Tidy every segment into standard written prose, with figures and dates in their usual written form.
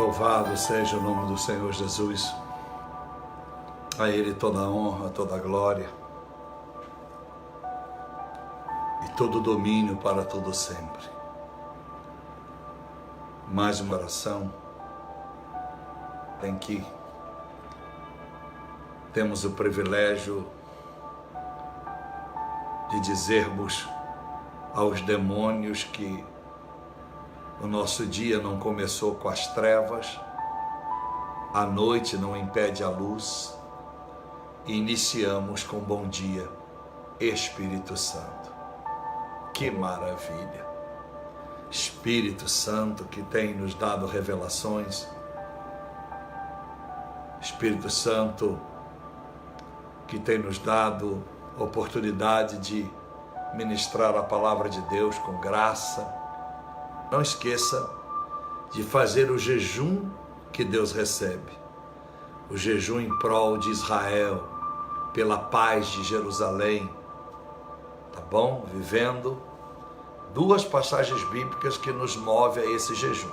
Louvado seja o nome do Senhor Jesus. A Ele toda a honra, toda a glória e todo o domínio para todo sempre. Mais uma oração em que temos o privilégio de dizermos aos demônios que o nosso dia não começou com as trevas, a noite não impede a luz, e iniciamos com bom dia, Espírito Santo. Que maravilha! Espírito Santo que tem nos dado revelações, Espírito Santo que tem nos dado oportunidade de ministrar a palavra de Deus com graça. Não esqueça de fazer o jejum que Deus recebe, o jejum em prol de Israel, pela paz de Jerusalém, tá bom? Vivendo duas passagens bíblicas que nos movem a esse jejum.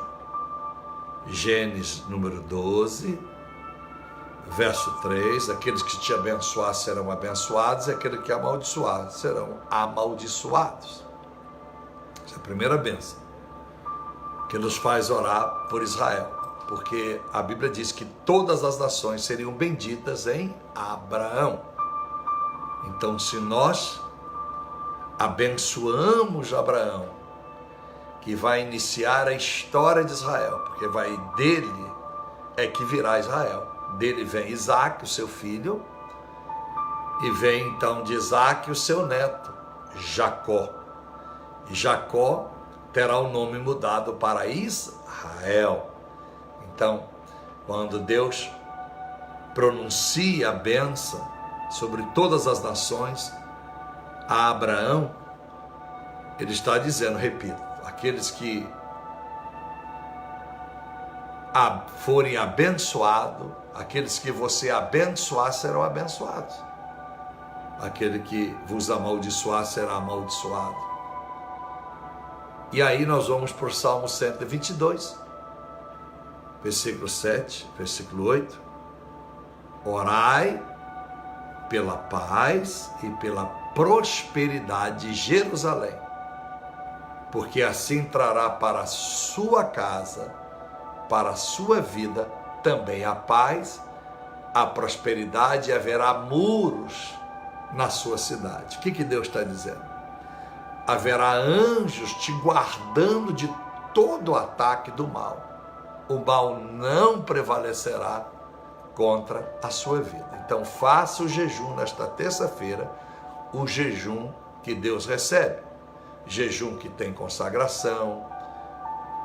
Gênesis número 12, verso 3, aqueles que te abençoar serão abençoados, e aqueles que amaldiçoar serão amaldiçoados. Essa é a primeira bênção que nos faz orar por Israel, porque a Bíblia diz que todas as nações seriam benditas em Abraão. Então, se nós abençoamos Abraão, que vai iniciar a história de Israel, porque dele é que virá Israel. Dele vem Isaac, o seu filho, e vem então de Isaac o seu neto, Jacó. E Jacó terá o nome mudado para Israel. Então, quando Deus pronuncia a bênção sobre todas as nações a Abraão, ele está dizendo, repito, aqueles que forem abençoados, aqueles que você abençoar serão abençoados, aquele que vos amaldiçoar será amaldiçoado. E aí nós vamos para o Salmo 122, versículo 7, versículo 8. Orai pela paz e pela prosperidade de Jerusalém, porque assim trará para a sua casa, para a sua vida, também a paz, a prosperidade, e haverá muros na sua cidade. O que Deus está dizendo? Haverá anjos te guardando de todo o ataque do mal. O mal não prevalecerá contra a sua vida. Então faça o jejum nesta terça-feira, o jejum que Deus recebe. Jejum que tem consagração,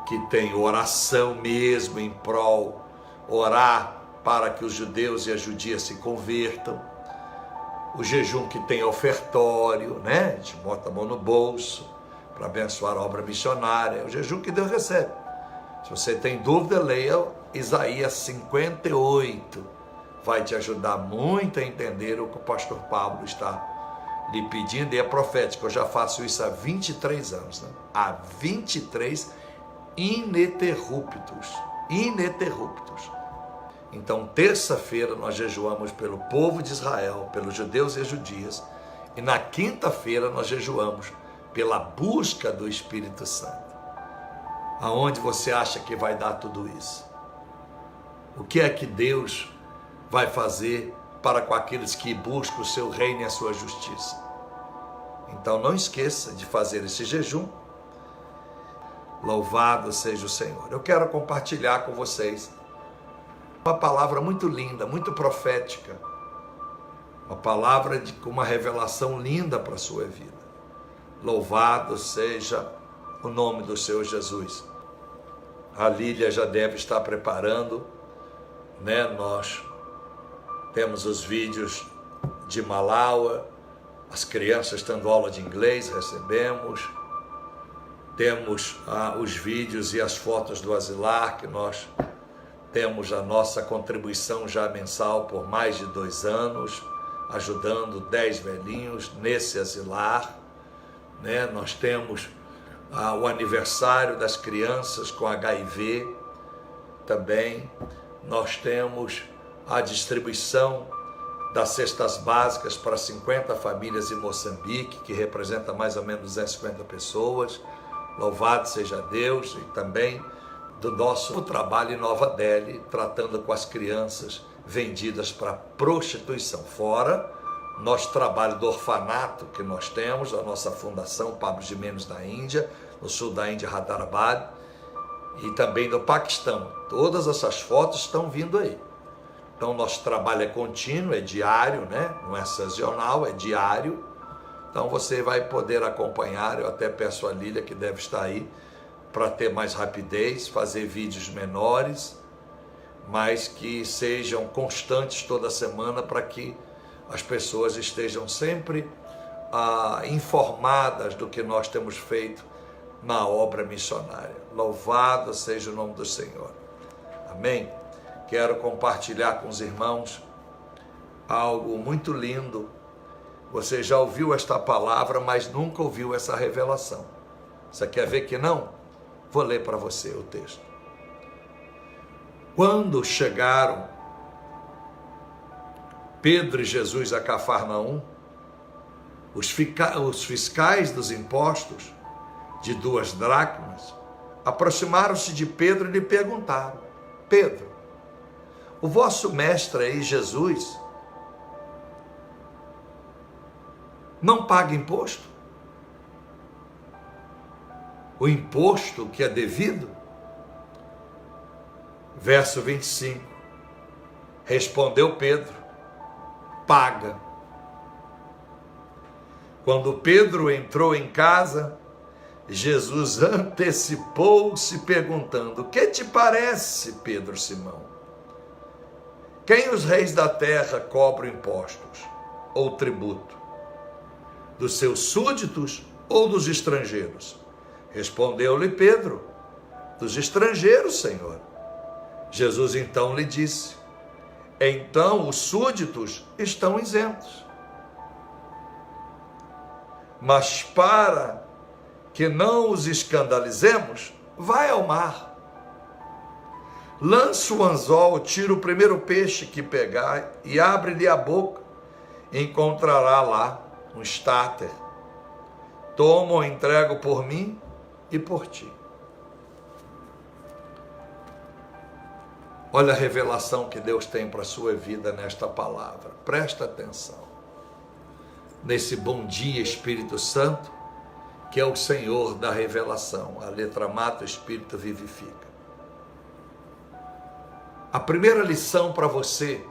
que tem oração mesmo em prol, orar para que os judeus e as judias se convertam. O jejum que tem ofertório, né? A gente bota a mão no bolso para abençoar a obra missionária. É o jejum que Deus recebe. Se você tem dúvida, leia Isaías 58. Vai te ajudar muito a entender o que o pastor Pablo está lhe pedindo. E é profético, eu já faço isso há 23 anos. Né? Há 23 ininterruptos. Então, terça-feira nós jejuamos pelo povo de Israel, pelos judeus e judias, e na quinta-feira nós jejuamos pela busca do Espírito Santo. Aonde você acha que vai dar tudo isso? O que é que Deus vai fazer para com aqueles que buscam o seu reino e a sua justiça? Então não esqueça de fazer esse jejum. Louvado seja o Senhor. Eu quero compartilhar com vocês uma palavra muito linda, muito profética, uma palavra com uma revelação linda para a sua vida. Louvado seja o nome do Senhor Jesus. A Lília já deve estar preparando, né? Nós temos os vídeos de Malaua, as crianças tendo aula de inglês, recebemos. Temos os vídeos e as fotos do asilar, que nós temos a nossa contribuição já mensal por mais de 2 anos, ajudando 10 velhinhos nesse asilar, né? Nós temos o aniversário das crianças com HIV, também nós temos a distribuição das cestas básicas para 50 famílias em Moçambique, que representa mais ou menos 250 pessoas. Louvado seja Deus. E também do nosso trabalho em Nova Delhi, tratando com as crianças vendidas para prostituição. Fora nosso trabalho do orfanato que nós temos, a nossa fundação Pablo Jimenez na Índia, no sul da Índia, Hyderabad, e também do Paquistão. Todas essas fotos estão vindo aí. Então, nosso trabalho é contínuo, é diário, né? Não é sazonal, é diário. Então, você vai poder acompanhar. Eu até peço a Lília, que deve estar aí, para ter mais rapidez, fazer vídeos menores, mas que sejam constantes toda semana, para que as pessoas estejam sempre informadas do que nós temos feito na obra missionária. Louvado seja o nome do Senhor. Amém? Quero compartilhar com os irmãos algo muito lindo. Você já ouviu esta palavra, mas nunca ouviu essa revelação. Você quer ver que não? Vou ler para você o texto. Quando chegaram Pedro e Jesus a Cafarnaum, os fiscais dos impostos de 2 dracmas aproximaram-se de Pedro e lhe perguntaram: Pedro, o vosso mestre aí, Jesus, não paga imposto? O imposto que é devido? Verso 25. Respondeu Pedro: paga. Quando Pedro entrou em casa, Jesus antecipou-se perguntando: que te parece, Pedro Simão? Quem os reis da terra cobram impostos ou tributo? Dos seus súditos ou dos estrangeiros? Respondeu-lhe Pedro: dos estrangeiros, Senhor. Jesus então lhe disse: então os súditos estão isentos. Mas para que não os escandalizemos, vai ao mar. Lança o anzol, tira o primeiro peixe que pegar e abre-lhe a boca. Encontrará lá um estáter. Toma-o, entrego por mim e por ti. Olha a revelação que Deus tem para a sua vida nesta palavra. Presta atenção. Nesse bom dia, Espírito Santo, que é o Senhor da revelação. A letra mata, o Espírito vivifica. A primeira lição para você,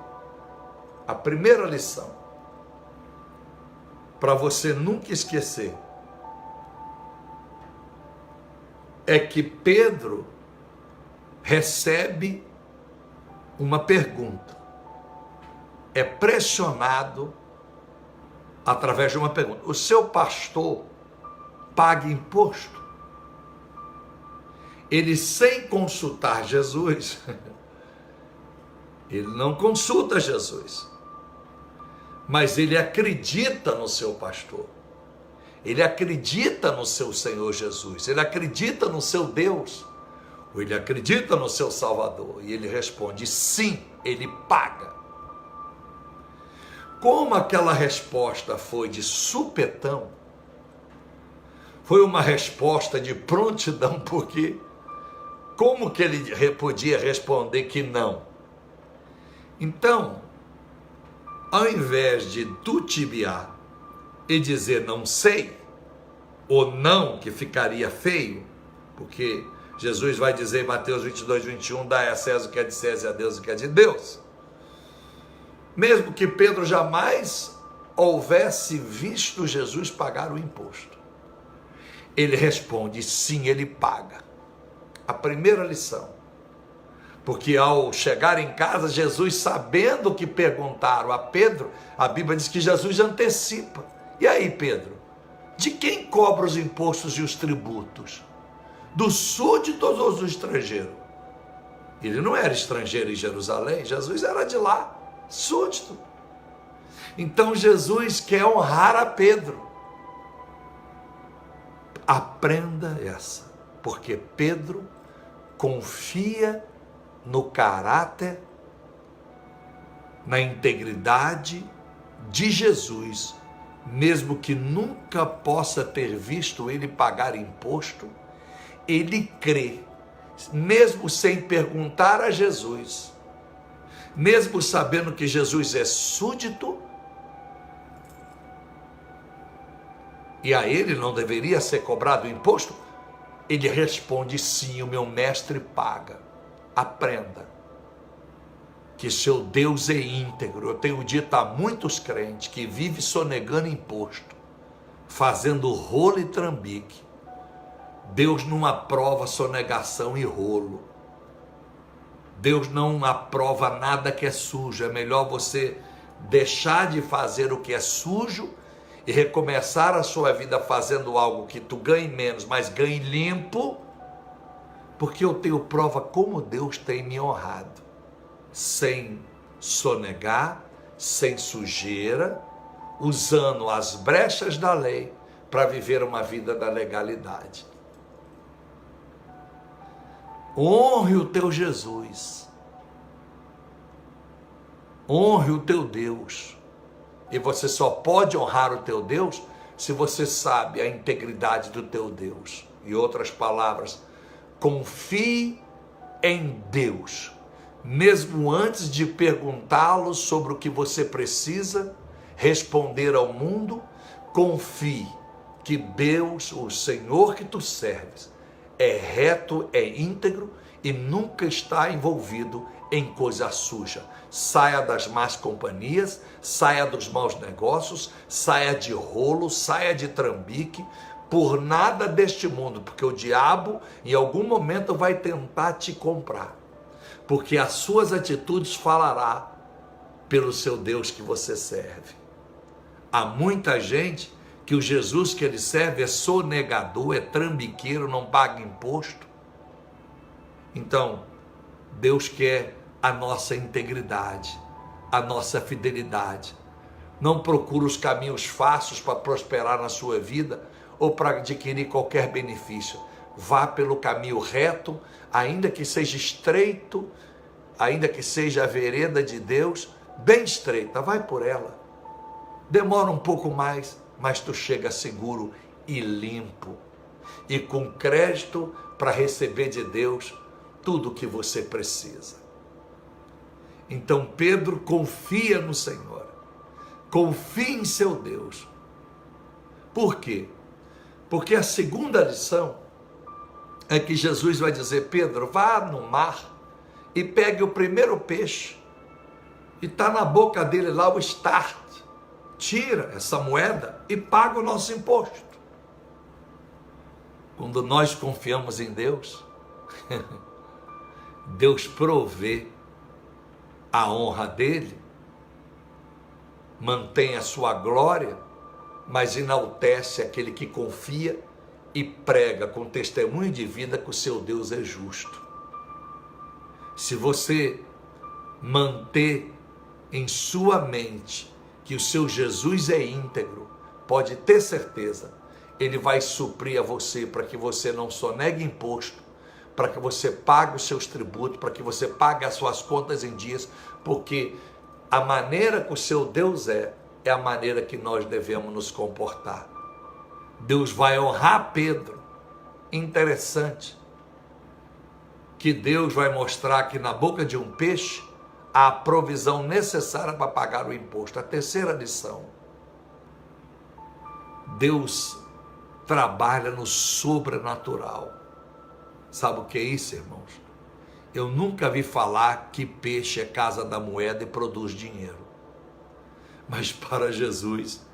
a primeira lição, para você nunca esquecer, é que Pedro recebe uma pergunta, é pressionado através de uma pergunta: o seu pastor paga imposto? Ele, sem consultar Jesus, ele não consulta Jesus, mas ele acredita no seu pastor, ele acredita no seu Senhor Jesus, ele acredita no seu Deus, ou ele acredita no seu Salvador, e ele responde: sim, ele paga. Como aquela resposta foi de supetão, foi uma resposta de prontidão, porque como que ele podia responder que não? Então, ao invés de tutibiar e dizer não sei, ou não, que ficaria feio, porque Jesus vai dizer em Mateus 22, 21, dai a César o que é de César e a Deus o que é de Deus. Mesmo que Pedro jamais houvesse visto Jesus pagar o imposto, ele responde: sim, ele paga. A primeira lição. Porque ao chegar em casa, Jesus, sabendo que perguntaram a Pedro, a Bíblia diz que Jesus antecipa. E aí, Pedro, de quem cobra os impostos e os tributos? Dos súditos ou do estrangeiro? Ele não era estrangeiro em Jerusalém, Jesus era de lá, súdito. Então Jesus quer honrar a Pedro. Aprenda essa, porque Pedro confia no caráter, na integridade de Jesus, mesmo que nunca possa ter visto ele pagar imposto, ele crê, mesmo sem perguntar a Jesus, mesmo sabendo que Jesus é súdito, e a ele não deveria ser cobrado o imposto, ele responde: sim, o meu mestre paga. Aprenda que seu Deus é íntegro. Eu tenho dito a muitos crentes que vivem sonegando imposto, fazendo rolo e trambique. Deus não aprova sonegação e rolo. Deus não aprova nada que é sujo. É melhor você deixar de fazer o que é sujo e recomeçar a sua vida fazendo algo que tu ganhe menos, mas ganhe limpo, porque eu tenho prova como Deus tem me honrado, sem sonegar, sem sujeira, usando as brechas da lei para viver uma vida da legalidade. Honre o teu Jesus, honre o teu Deus, e você só pode honrar o teu Deus se você sabe a integridade do teu Deus. Em outras palavras, confie em Deus, mesmo antes de perguntá-lo sobre o que você precisa responder ao mundo. Confie que Deus, o Senhor que tu serves, é reto, é íntegro e nunca está envolvido em coisa suja. Saia das más companhias, saia dos maus negócios, saia de rolo, saia de trambique, por nada deste mundo, porque o diabo em algum momento vai tentar te comprar, porque as suas atitudes falará pelo seu Deus que você serve. Há muita gente que o Jesus que ele serve é sonegador, é trambiqueiro, não paga imposto. Então, Deus quer a nossa integridade, a nossa fidelidade. Não procure os caminhos fáceis para prosperar na sua vida ou para adquirir qualquer benefício. Vá pelo caminho reto, ainda que seja estreito, ainda que seja a vereda de Deus, bem estreita, vai por ela. Demora um pouco mais, mas tu chega seguro e limpo, e com crédito para receber de Deus tudo o que você precisa. Então Pedro confia no Senhor, confia em seu Deus. Por quê? Porque a segunda lição é que Jesus vai dizer: Pedro, vá no mar e pegue o primeiro peixe, e está na boca dele lá o start, tira essa moeda e paga o nosso imposto. Quando nós confiamos em Deus, Deus provê a honra dele, mantém a sua glória, mas enaltece aquele que confia e prega com testemunho de vida que o seu Deus é justo. Se você manter em sua mente que o seu Jesus é íntegro, pode ter certeza, ele vai suprir a você para que você não sonegue imposto, para que você pague os seus tributos, para que você pague as suas contas em dias, porque a maneira que o seu Deus é a maneira que nós devemos nos comportar. Deus vai honrar Pedro. Interessante que Deus vai mostrar que na boca de um peixe há a provisão necessária para pagar o imposto. A terceira lição: Deus trabalha no sobrenatural. Sabe o que é isso, irmãos? Eu nunca vi falar que peixe é casa da moeda e produz dinheiro. Mas para Jesus,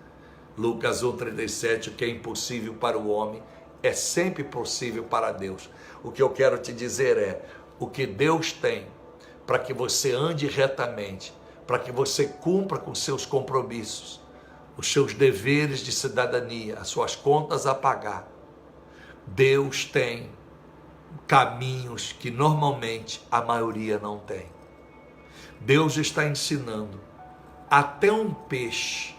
Lucas 1,37, o que é impossível para o homem é sempre possível para Deus. O que eu quero te dizer é, o que Deus tem para que você ande retamente, para que você cumpra com seus compromissos, os seus deveres de cidadania, as suas contas a pagar. Deus tem caminhos que normalmente a maioria não tem. Deus está ensinando, até um peixe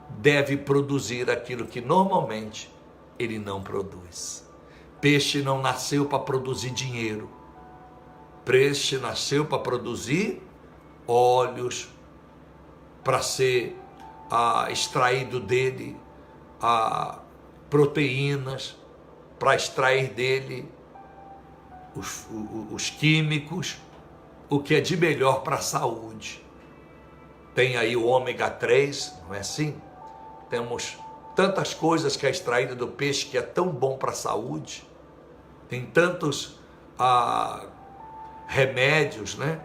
deve produzir aquilo que normalmente ele não produz. Peixe não nasceu para produzir dinheiro. peixe nasceu para produzir óleos, para ser extraído dele proteínas, para extrair dele os químicos, o que é de melhor para a saúde. Tem aí o ômega 3, não é assim? Temos tantas coisas que é extraída do peixe que é tão bom para a saúde. Tem tantos remédios, né?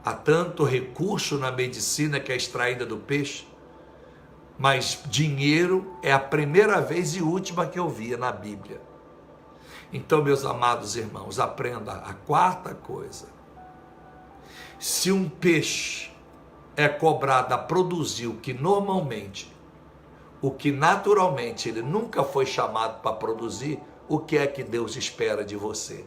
Há tanto recurso na medicina que é extraída do peixe. Mas dinheiro é a primeira vez e última que eu via na Bíblia. Então, meus amados irmãos, aprenda a quarta coisa. Se um peixe é cobrado a produzir o que naturalmente ele nunca foi chamado para produzir, o que é que Deus espera de você?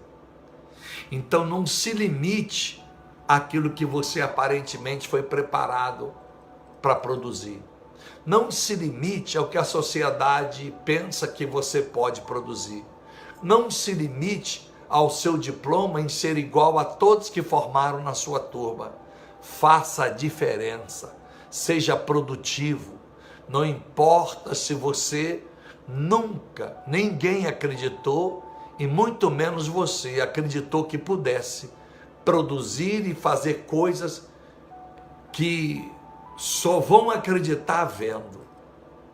Então não se limite àquilo que você aparentemente foi preparado para produzir. Não se limite ao que a sociedade pensa que você pode produzir. Não se limite ao seu diploma em ser igual a todos que formaram na sua turma. Faça a diferença, seja produtivo. Não importa se você nunca, ninguém acreditou, e muito menos você acreditou que pudesse produzir e fazer coisas que só vão acreditar vendo.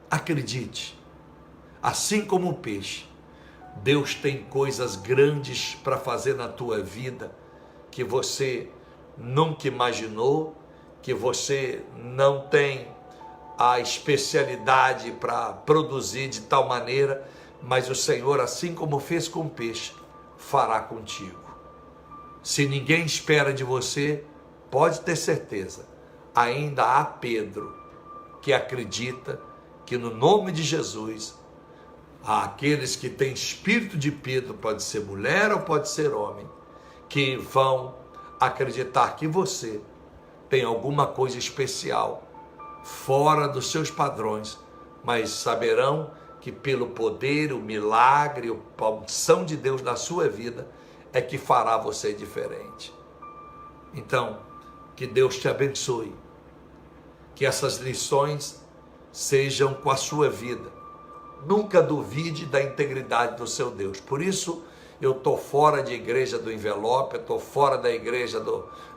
Acredite, assim como o peixe, Deus tem coisas grandes para fazer na tua vida que você nunca imaginou, que você não tem a especialidade para produzir de tal maneira, mas o Senhor, assim como fez com o peixe, fará contigo. Se ninguém espera de você, pode ter certeza, ainda há Pedro que acredita que no nome de Jesus, há aqueles que têm espírito de Pedro, pode ser mulher ou pode ser homem, que vão acreditar que você tem alguma coisa especial, fora dos seus padrões, mas saberão que pelo poder, o milagre, a unção de Deus na sua vida, é que fará você diferente. Então, que Deus te abençoe, que essas lições sejam com a sua vida. Nunca duvide da integridade do seu Deus. Por isso, eu estou fora de igreja do envelope, eu estou fora da igreja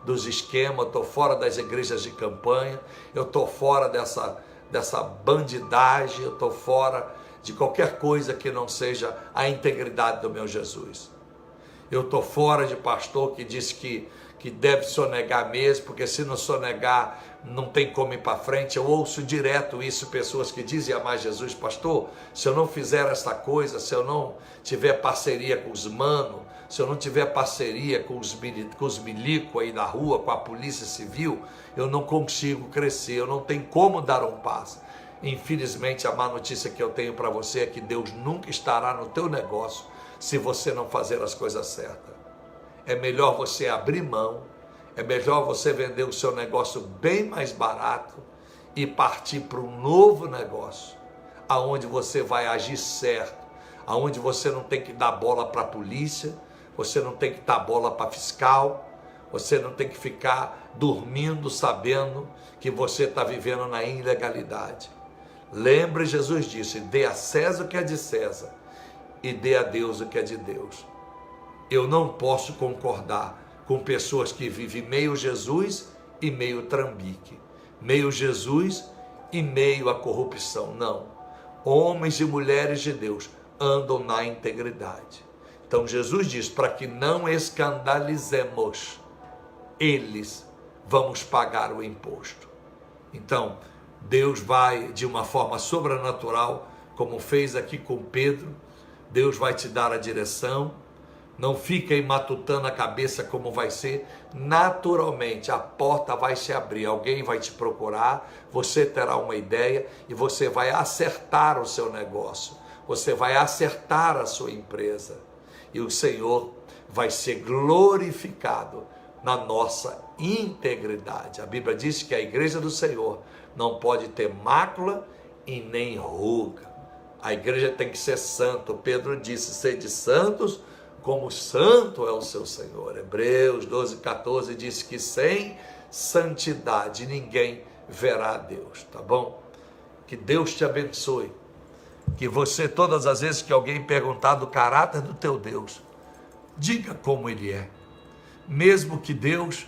dos esquemas, eu estou fora das igrejas de campanha, eu estou fora dessa bandidagem, eu estou fora de qualquer coisa que não seja a integridade do meu Jesus. Eu estou fora de pastor que diz que deve sonegar mesmo, porque se não sonegar não tem como ir para frente. Eu ouço direto isso, pessoas que dizem amar Jesus: pastor, se eu não fizer essa coisa, se eu não tiver parceria com os manos, se eu não tiver parceria com os milicos aí na rua, com a polícia civil, eu não consigo crescer, eu não tenho como dar um passo. Infelizmente, a má notícia que eu tenho para você é que Deus nunca estará no teu negócio se você não fazer as coisas certas. É melhor você abrir mão, é melhor você vender o seu negócio bem mais barato e partir para um novo negócio, aonde você vai agir certo, aonde você não tem que dar bola para a polícia, você não tem que dar bola para fiscal, você não tem que ficar dormindo sabendo que você está vivendo na ilegalidade. Lembre, Jesus disse: dê a César o que é de César e dê a Deus o que é de Deus. Eu não posso concordar com pessoas que vivem meio Jesus e meio trambique, meio Jesus e meio a corrupção. Não. Homens e mulheres de Deus andam na integridade. Então Jesus diz: para que não escandalizemos eles, vamos pagar o imposto. Então Deus vai de uma forma sobrenatural, como fez aqui com Pedro. Deus vai te dar a direção. Não fica aí matutando a cabeça como vai ser. Naturalmente a porta vai se abrir, alguém vai te procurar, você terá uma ideia e você vai acertar o seu negócio, você vai acertar a sua empresa e o Senhor vai ser glorificado na nossa integridade. A Bíblia diz que a igreja do Senhor não pode ter mácula e nem ruga. A igreja tem que ser santa. Pedro disse: sede santos como santo é o seu Senhor. Hebreus 12:14 diz que sem santidade ninguém verá a Deus, tá bom? Que Deus te abençoe, que você, todas as vezes que alguém perguntar do caráter do teu Deus, diga como Ele é, mesmo que Deus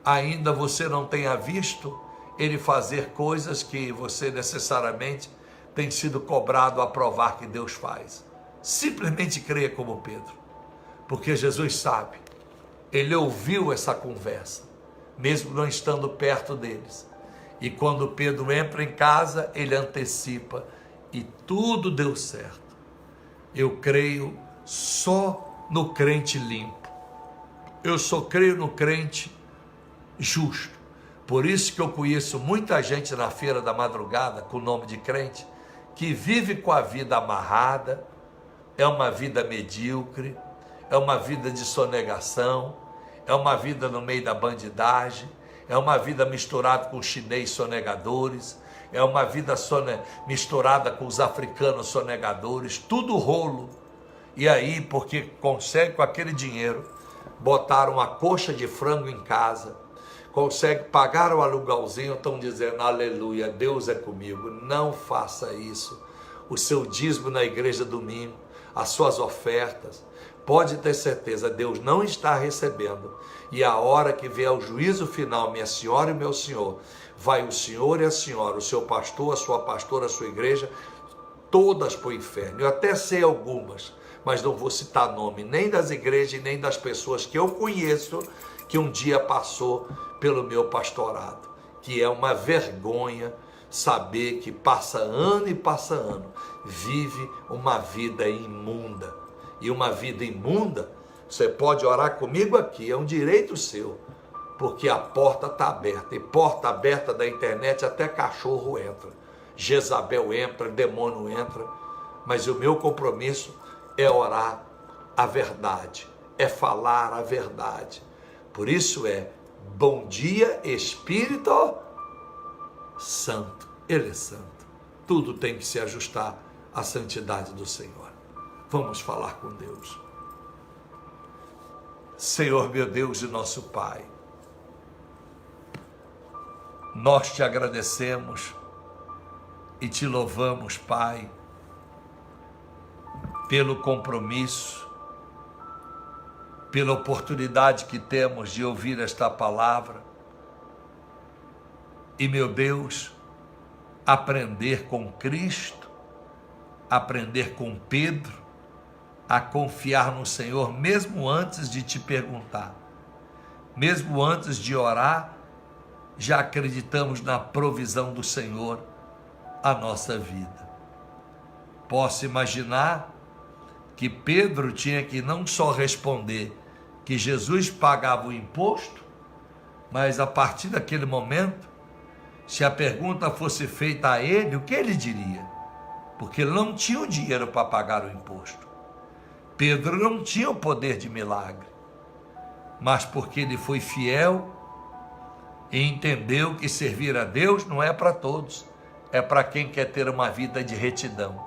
ainda você não tenha visto Ele fazer coisas que você necessariamente tem sido cobrado a provar que Deus faz. Simplesmente creia como Pedro, porque Jesus sabe, Ele ouviu essa conversa, mesmo não estando perto deles, e quando Pedro entra em casa, ele antecipa, e tudo deu certo. Eu creio só no crente limpo, eu só creio no crente justo. Por isso que eu conheço muita gente na feira da madrugada, com o nome de crente, que vive com a vida amarrada, é uma vida medíocre, é uma vida de sonegação, é uma vida no meio da bandidagem, é uma vida misturada com os chinês sonegadores, é uma vida misturada com os africanos sonegadores, tudo rolo. E aí, porque consegue com aquele dinheiro botar uma coxa de frango em casa, consegue pagar o aluguelzinho, estão dizendo, aleluia, Deus é comigo. Não faça isso. O seu dízimo na igreja domingo, as suas ofertas, pode ter certeza, Deus não está recebendo. E a hora que vier o juízo final, minha senhora e meu senhor, vai o senhor e a senhora, o seu pastor, a sua pastora, a sua igreja, todas para o inferno. Eu até sei algumas, mas não vou citar nome nem das igrejas nem das pessoas que eu conheço que um dia passou pelo meu pastorado, que é uma vergonha saber que passa ano e passa ano, vive uma vida imunda. E uma vida imunda, você pode orar comigo aqui, é um direito seu, porque a porta está aberta, e porta aberta da internet até cachorro entra, Jezabel entra, demônio entra, mas o meu compromisso é orar a verdade, é falar a verdade. Por isso bom dia Espírito Santo, Ele é santo, tudo tem que se ajustar à santidade do Senhor. Vamos falar com Deus. Senhor meu Deus e nosso Pai, nós te agradecemos e te louvamos, Pai, pelo compromisso, pela oportunidade que temos de ouvir esta palavra e, meu Deus, aprender com Cristo, aprender com Pedro, a confiar no Senhor, mesmo antes de te perguntar, mesmo antes de orar, já acreditamos na provisão do Senhor à nossa vida. Posso imaginar que Pedro tinha que não só responder que Jesus pagava o imposto, mas a partir daquele momento, se a pergunta fosse feita a ele, o que ele diria? Porque ele não tinha o dinheiro para pagar o imposto. Pedro não tinha o poder de milagre, mas porque ele foi fiel e entendeu que servir a Deus não é para todos, é para quem quer ter uma vida de retidão.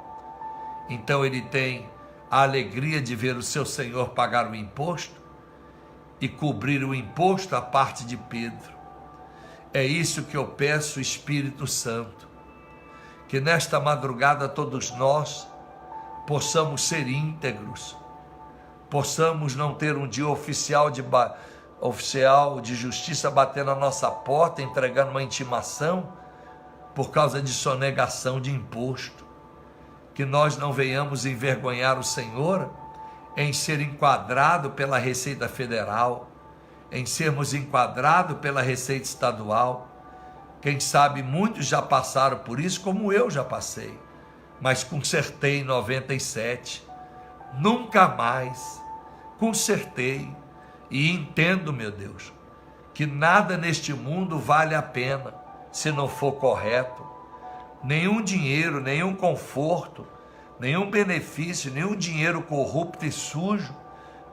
Então ele tem a alegria de ver o seu Senhor pagar o imposto e cobrir o imposto à parte de Pedro. É isso que eu peço, Espírito Santo, que nesta madrugada todos nós possamos ser íntegros, possamos não ter um dia oficial de justiça bater na nossa porta, entregando uma intimação por causa de sonegação de imposto, que nós não venhamos envergonhar o Senhor em ser enquadrado pela Receita Federal, em sermos enquadrados pela Receita Estadual. Quem sabe muitos já passaram por isso, como eu já passei, mas consertei em 97, nunca mais, consertei e entendo, meu Deus, que nada neste mundo vale a pena se não for correto. Nenhum dinheiro, nenhum conforto, nenhum benefício, nenhum dinheiro corrupto e sujo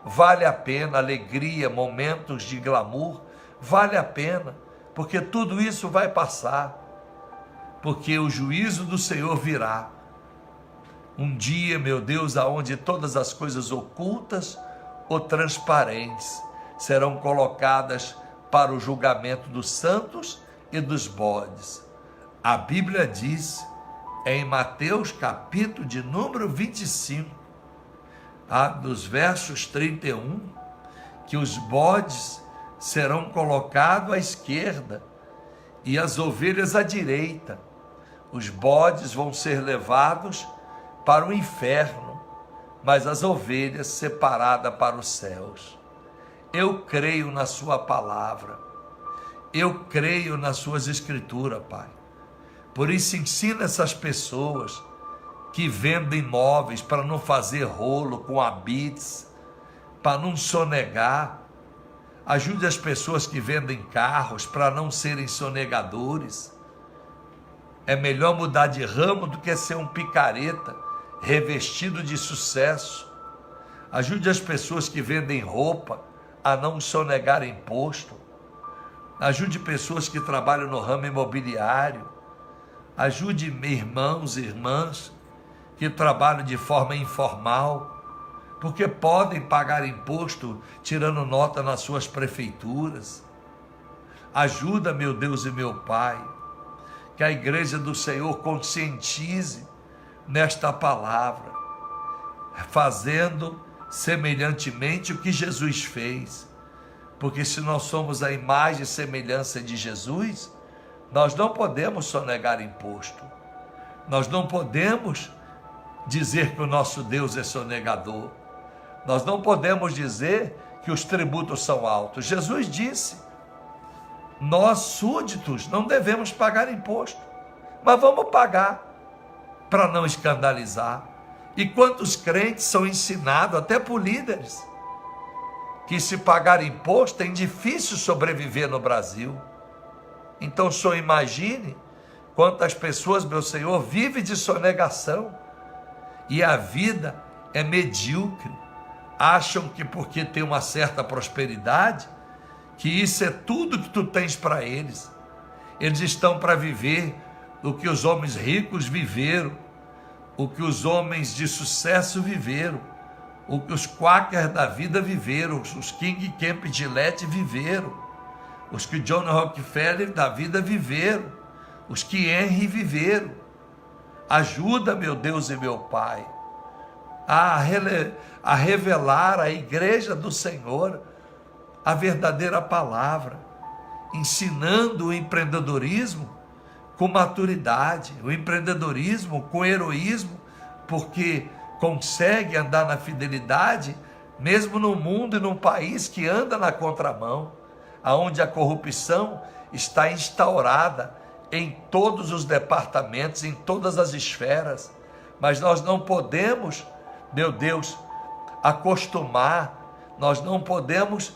vale a pena. Alegria, momentos de glamour, vale a pena, porque tudo isso vai passar, porque o juízo do Senhor virá. Um dia, meu Deus, aonde todas as coisas ocultas ou transparentes, serão colocadas para o julgamento dos santos e dos bodes. A Bíblia diz, em Mateus capítulo de número 25, dos versos 31, que os bodes serão colocados à esquerda e as ovelhas à direita. Os bodes vão ser levados para o inferno, mas as ovelhas separadas para os céus. Eu creio na sua palavra, eu creio nas suas escrituras, Pai. Por isso ensina essas pessoas que vendem imóveis para não fazer rolo com habites, para não sonegar. Ajude as pessoas que vendem carros para não serem sonegadores. É melhor mudar de ramo do que ser um picareta revestido de sucesso. Ajude as pessoas que vendem roupa a não sonegar imposto. Ajude pessoas que trabalham no ramo imobiliário. Ajude irmãos e irmãs que trabalham de forma informal, porque podem pagar imposto tirando nota nas suas prefeituras. Ajuda, meu Deus e meu Pai, que a igreja do Senhor conscientize nesta palavra, fazendo semelhantemente o que Jesus fez, porque se nós somos a imagem e semelhança de Jesus, nós não podemos sonegar imposto, nós não podemos dizer que o nosso Deus é sonegador, nós não podemos dizer que os tributos são altos. Jesus disse, nós súditos não devemos pagar imposto, mas vamos pagar para não escandalizar. E quantos crentes são ensinados, até por líderes, que se pagar imposto é difícil sobreviver no Brasil. Então só imagine quantas pessoas, meu Senhor, vivem de sonegação e a vida é medíocre. Acham que porque tem uma certa prosperidade, que isso é tudo que tu tens para eles. Eles estão para viver o que os homens ricos viveram, o que os homens de sucesso viveram, o que os quakers da vida viveram, os King Camp Gillette viveram, os que John Rockefeller da vida viveram, os que Henry viveram. Ajuda, meu Deus e meu Pai, a revelar à igreja do Senhor a verdadeira palavra, ensinando o empreendedorismo com maturidade, o empreendedorismo com heroísmo, porque consegue andar na fidelidade, mesmo no mundo e num país que anda na contramão, aonde a corrupção está instaurada em todos os departamentos, em todas as esferas. Mas nós não podemos, meu Deus, acostumar, nós não podemos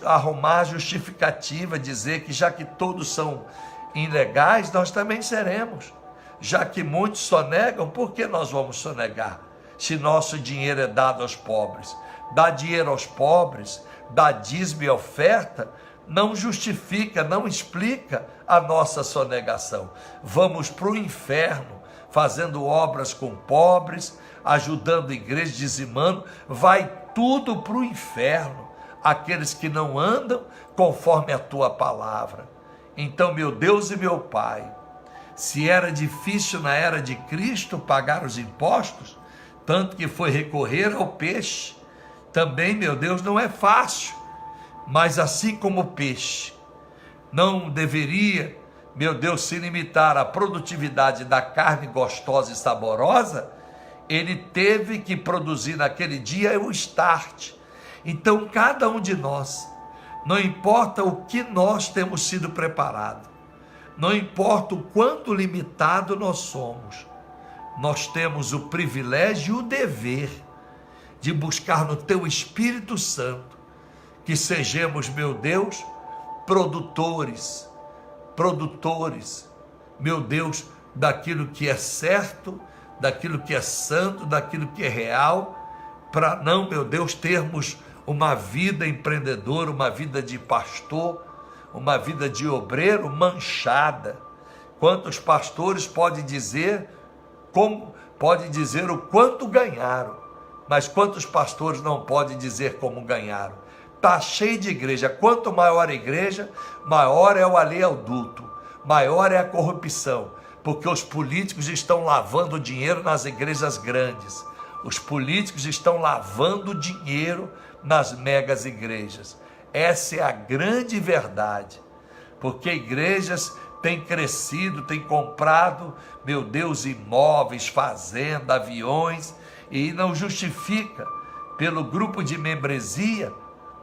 arrumar justificativa, dizer que já que todos são ilegais, nós também seremos. Já que muitos sonegam, por que nós vamos sonegar? Se nosso dinheiro é dado aos pobres. Dar dinheiro aos pobres, dar dízimo e oferta, não justifica, não explica a nossa sonegação. Vamos para o inferno, fazendo obras com pobres, ajudando a igreja, dizimando, vai tudo para o inferno, aqueles que não andam conforme a tua palavra. Então, meu Deus e meu Pai, se era difícil na era de Cristo pagar os impostos, tanto que foi recorrer ao peixe, também, meu Deus, não é fácil. Mas assim como o peixe não deveria, meu Deus, se limitar à produtividade da carne gostosa e saborosa, ele teve que produzir naquele dia o start. Então cada um de nós, não importa o que nós temos sido preparados, não importa o quanto limitado nós somos, nós temos o privilégio e o dever de buscar no teu Espírito Santo que sejamos, meu Deus, produtores, meu Deus, daquilo que é certo, daquilo que é santo, daquilo que é real, para não, meu Deus, termos uma vida empreendedora, uma vida de pastor, uma vida de obreiro manchada. Quantos pastores podem dizer, como pode dizer o quanto ganharam, Mas quantos pastores não podem dizer como ganharam? Está cheio de igreja. Quanto maior a igreja, maior é o oleoduto, maior é a corrupção, porque os políticos estão lavando dinheiro nas igrejas grandes. Os políticos estão lavando dinheiro nas megas igrejas. Essa é a grande verdade, porque igrejas têm crescido, têm comprado, meu Deus, imóveis, fazenda, aviões, e não justifica, pelo grupo de membresia,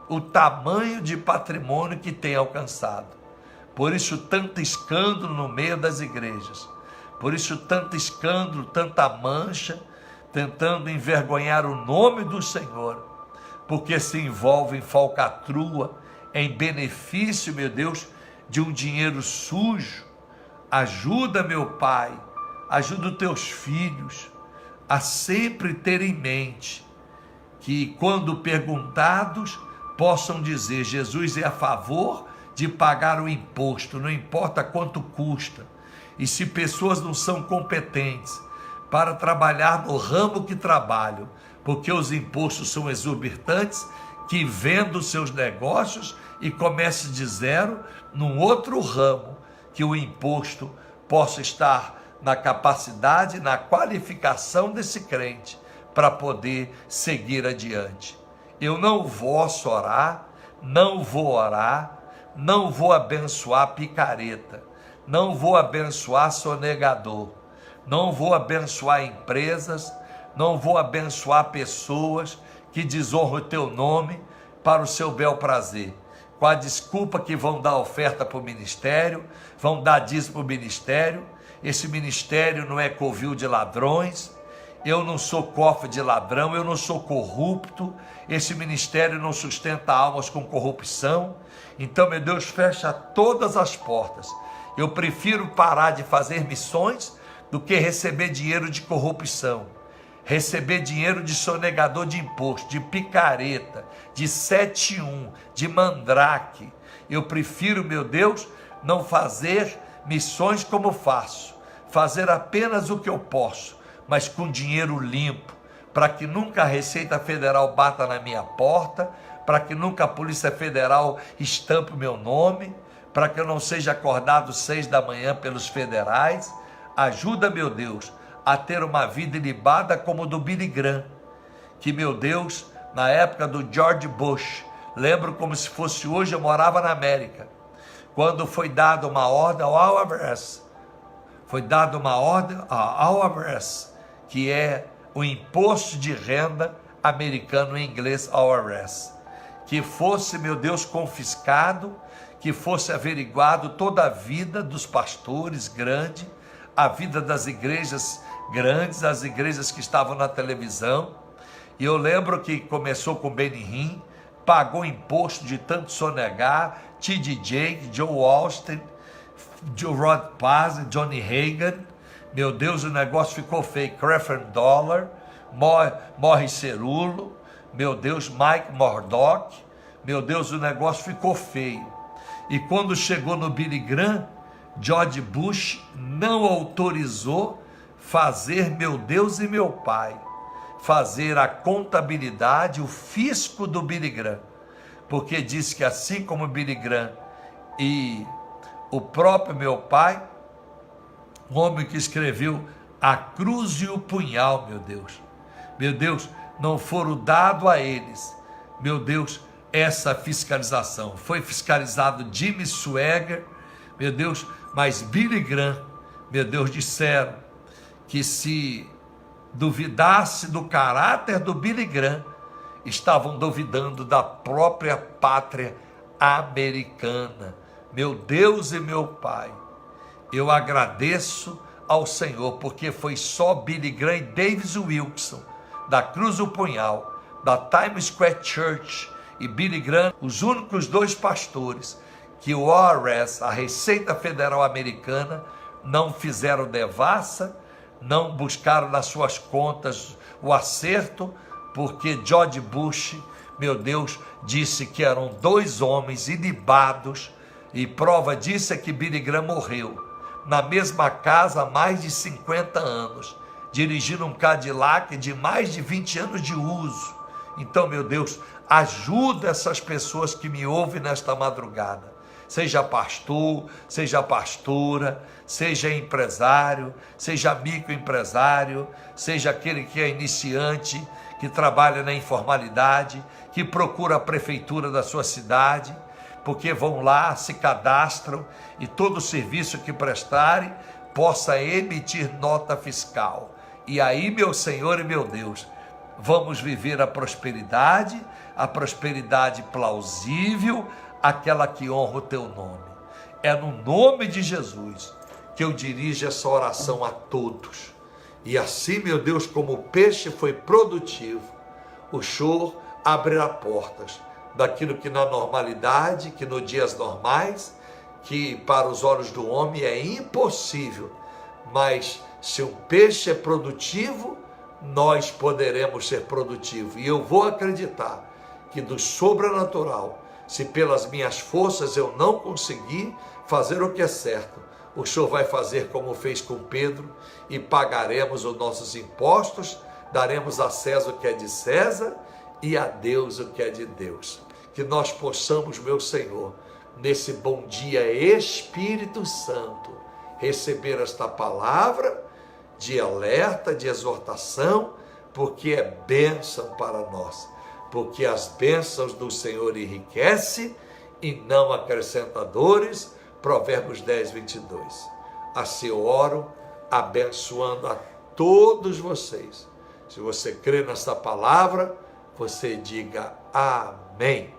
o tamanho de patrimônio que tem alcançado. Por isso tanto escândalo no meio das igrejas, por isso tanto escândalo, tanta mancha, tentando envergonhar o nome do Senhor, porque se envolve em falcatrua, em benefício, meu Deus, de um dinheiro sujo. Ajuda, meu Pai, ajuda os teus filhos a sempre ter em mente que, quando perguntados, possam dizer: Jesus é a favor de pagar o imposto, não importa quanto custa. E se pessoas não são competentes para trabalhar no ramo que trabalham, porque os impostos são exorbitantes, que vendam seus negócios e comece de zero num outro ramo, que o imposto possa estar na capacidade, na qualificação desse crente para poder seguir adiante. Eu não vou orar, não vou abençoar picareta, não vou abençoar sonegador, não vou abençoar empresas, não vou abençoar pessoas que desonram o teu nome para o seu bel prazer, com a desculpa que vão dar oferta para o ministério, vão dar dízimo para o ministério. Esse ministério não é covil de ladrões, eu não sou cofre de ladrão, eu não sou corrupto, esse ministério não sustenta almas com corrupção. Então, meu Deus, fecha todas as portas. Eu prefiro parar de fazer missões do que receber dinheiro de corrupção, receber dinheiro de sonegador de imposto, de picareta, de 71, de mandrake. Eu prefiro, meu Deus, não fazer missões como faço, fazer apenas o que eu posso, mas com dinheiro limpo, para que nunca a Receita Federal bata na minha porta, para que nunca a Polícia Federal estampe o meu nome, para que eu não seja acordado 6 da manhã pelos federais. Ajuda, meu Deus, a ter uma vida ilibada como o do Billy Graham, que, meu Deus, na época do George Bush, lembro como se fosse hoje, eu morava na América, quando foi dada uma ordem ao IRS, que é o imposto de renda americano, em inglês IRS, que fosse, meu Deus, confiscado, que fosse averiguado toda a vida dos pastores grandes, a vida das igrejas grandes, as igrejas que estavam na televisão. E eu lembro que começou com Benny Hinn, pagou imposto de tanto sonegar, T.D. Jakes, Joe Austin, Joe Rod Paz, Johnny Reagan. Meu Deus, o negócio ficou feio. Crefton Dollar, Morris Cerulo, meu Deus, Mike Murdock. Meu Deus, o negócio ficou feio. E quando chegou no Billy Graham, George Bush não autorizou fazer, meu Deus e meu Pai, fazer a contabilidade, o fisco do Billy Graham, porque disse que assim como Billy Graham e o próprio meu pai, o homem que escreveu A Cruz e o Punhal, meu Deus, não foram dados a eles, meu Deus, essa fiscalização. Foi fiscalizado Jimmy Swaggart, meu Deus, mas Billy Graham, meu Deus, disseram que se duvidasse do caráter do Billy Graham, estavam duvidando da própria pátria americana. Meu Deus e meu Pai, eu agradeço ao Senhor, porque foi só Billy Graham e Davis Wilkerson, da Cruz do Punhal, da Times Square Church, e Billy Graham, os únicos 2 pastores que o IRS, a Receita Federal Americana, não fizeram devassa, não buscaram nas suas contas o acerto, porque George Bush, meu Deus, disse que eram 2 homens ilibados, e prova disso é que Billy Graham morreu na mesma casa há mais de 50 anos, dirigindo um Cadillac de mais de 20 anos de uso. Então, meu Deus, ajuda essas pessoas que me ouvem nesta madrugada. Seja pastor, seja pastora, seja empresário, seja microempresário, seja aquele que é iniciante, que trabalha na informalidade, que procura a prefeitura da sua cidade, porque vão lá, se cadastram e todo serviço que prestarem possa emitir nota fiscal. E aí, meu Senhor e meu Deus, vamos viver a prosperidade plausível, aquela que honra o teu nome. É no nome de Jesus que eu dirijo essa oração a todos. E assim, meu Deus, como o peixe foi produtivo, o Senhor abrirá portas daquilo que na normalidade, que nos dias normais, que para os olhos do homem é impossível, mas se um peixe é produtivo, nós poderemos ser produtivos. E eu vou acreditar que do sobrenatural, se pelas minhas forças eu não conseguir fazer o que é certo, o Senhor vai fazer como fez com Pedro, e pagaremos os nossos impostos, daremos a César o que é de César e a Deus o que é de Deus. Que nós possamos, meu Senhor, nesse bom dia, Espírito Santo, receber esta palavra de alerta, de exortação, porque é bênção para nós, porque as bênçãos do Senhor enriquecem e não acrescenta dores. Provérbios 10, 22. Assim eu oro, abençoando a todos vocês. Se você crê nessa palavra, você diga amém.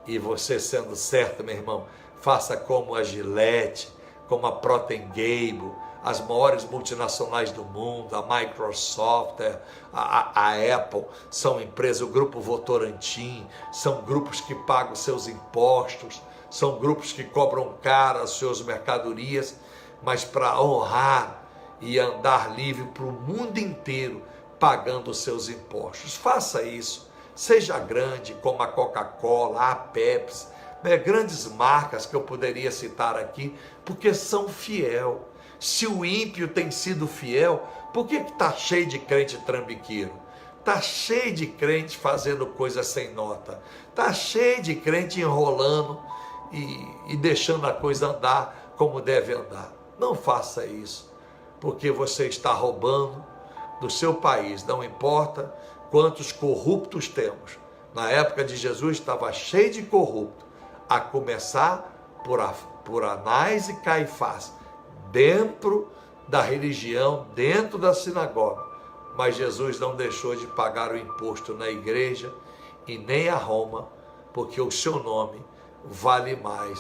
E você, sendo certo, meu irmão, faça como a Gillette, como a Procter & Gamble, as maiores multinacionais do mundo, a Microsoft, a Apple, são empresas, o Grupo Votorantim, são grupos que pagam seus impostos, são grupos que cobram caro as suas mercadorias, mas para honrar e andar livre para o mundo inteiro, pagando os seus impostos. Faça isso, seja grande, como a Coca-Cola, a Pepsi, grandes marcas que eu poderia citar aqui, porque são fiel. Se o ímpio tem sido fiel, por que está cheio de crente trambiqueiro? Está cheio de crente fazendo coisas sem nota. Está cheio de crente enrolando e deixando a coisa andar como deve andar. Não faça isso, porque você está roubando do seu país. Não importa quantos corruptos temos. Na época de Jesus estava cheio de corruptos, a começar por Anás e Caifás, dentro da religião, dentro da sinagoga. Mas Jesus não deixou de pagar o imposto na igreja e nem a Roma, porque o seu nome vale mais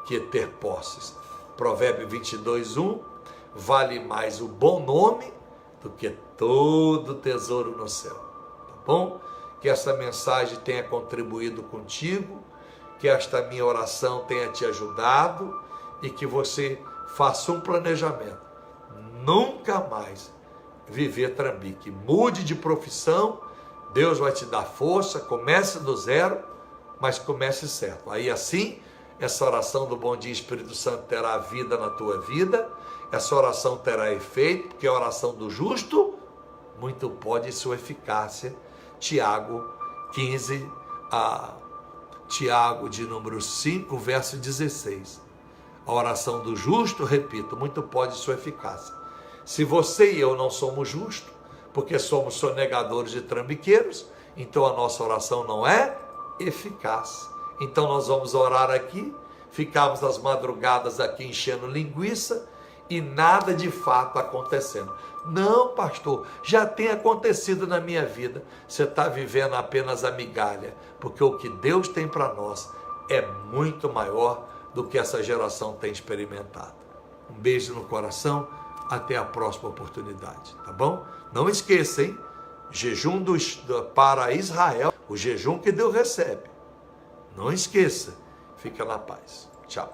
que ter posses. Provérbio 22, 1, vale mais o bom nome do que todo tesouro no céu. Tá bom? Que essa mensagem tenha contribuído contigo, que esta minha oração tenha te ajudado e que você faça um planejamento. Nunca mais viver trambique. Mude de profissão, Deus vai te dar força, comece do zero, mas comece certo. Aí assim, essa oração do Bom Dia Espírito Santo terá vida na tua vida, essa oração terá efeito, porque a oração do justo, muito pode sua eficácia. Tiago 15, Tiago de número 5, verso 16. A oração do justo, repito, muito pode sua eficácia. Se você e eu não somos justos, porque somos sonegadores e trambiqueiros, então a nossa oração não é eficaz. Então nós vamos orar aqui, ficamos as madrugadas aqui enchendo linguiça e nada de fato acontecendo. Não, pastor, já tem acontecido na minha vida. Você está vivendo apenas a migalha, porque o que Deus tem para nós é muito maior do que essa geração tem experimentado. Um beijo no coração, até a próxima oportunidade, tá bom? Não esqueça, hein? Jejum para Israel, o jejum que Deus recebe. Não esqueça, fica na paz. Tchau.